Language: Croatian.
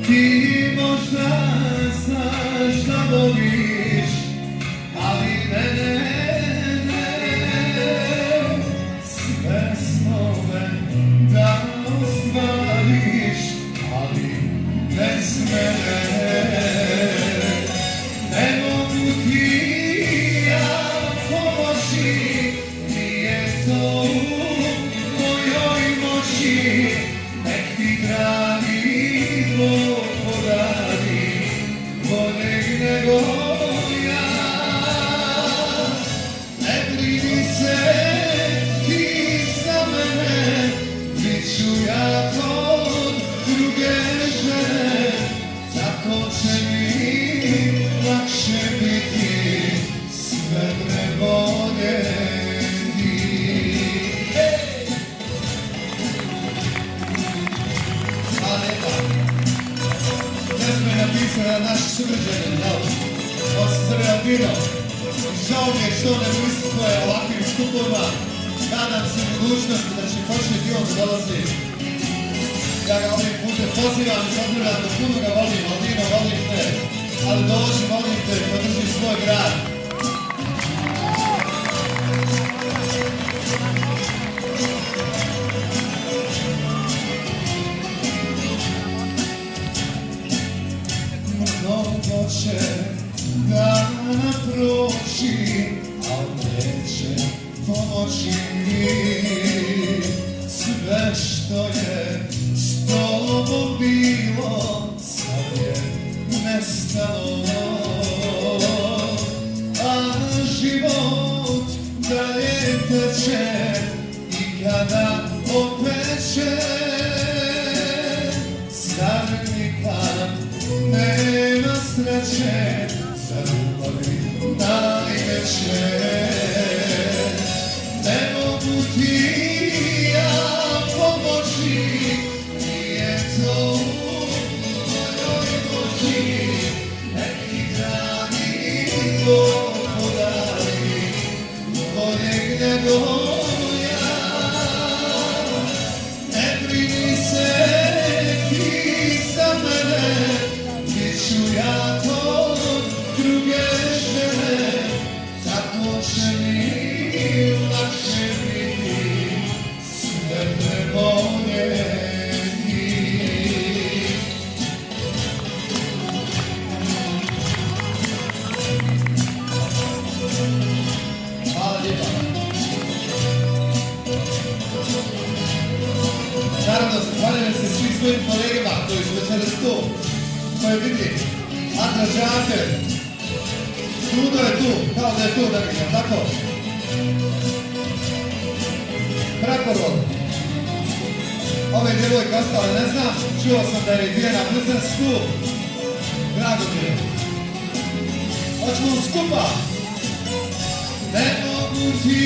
Ti možda znaš da voliš, ali mene ne. Sve snove da ostvariš, ali bez mene. Ne mogu ti ja pomoći, nije to u mojoj moći. Nek ti dragi Bog podari boljeg nego ja. Ne brini se ti za mene, bit ću ja kod druge žene. Tako će mi lakše biti, sve me voljeti. Pesma je napisana naš sugrađanin, on se zove Albino. Žao mi je što ne prisustvuje ovakvim skupovima. Nadam se mogućnosti da će početi on da dolazi. Ja ga ovim putem pozivam i obzirom da puno ga volim, Albino, volim te. Ali dođi, volim te, podrži svoj grad. Mnogo će dana proći, al neće pomoći. Sve što je s tobom bilo, sad je nestalo. A život dalje teče i kada opeče, zar nikad nema sreće za ljubavi najveće. Ne mogu ti ja pomoći, nije to u mojoj moći. Nek ti dragi Bog podari boljeg nego ja. Ne brini se ti za mene, bit ću ja kod druge žene. Tako će mi lakše biti, sve me voljeti. Hvala lijepa. Naravno, zahvaljujem se svim svojim kolegama koji su večeras tu. Koji vidi, Andra Žaker, Trudo je tu, kao da je tu, da bih, tako? Prakorov. Ove djevojke ostale ne znam, čuo sam da je Dijana Brzans tu. Drago mi je. Hoćemo skupa. Ne mogu ti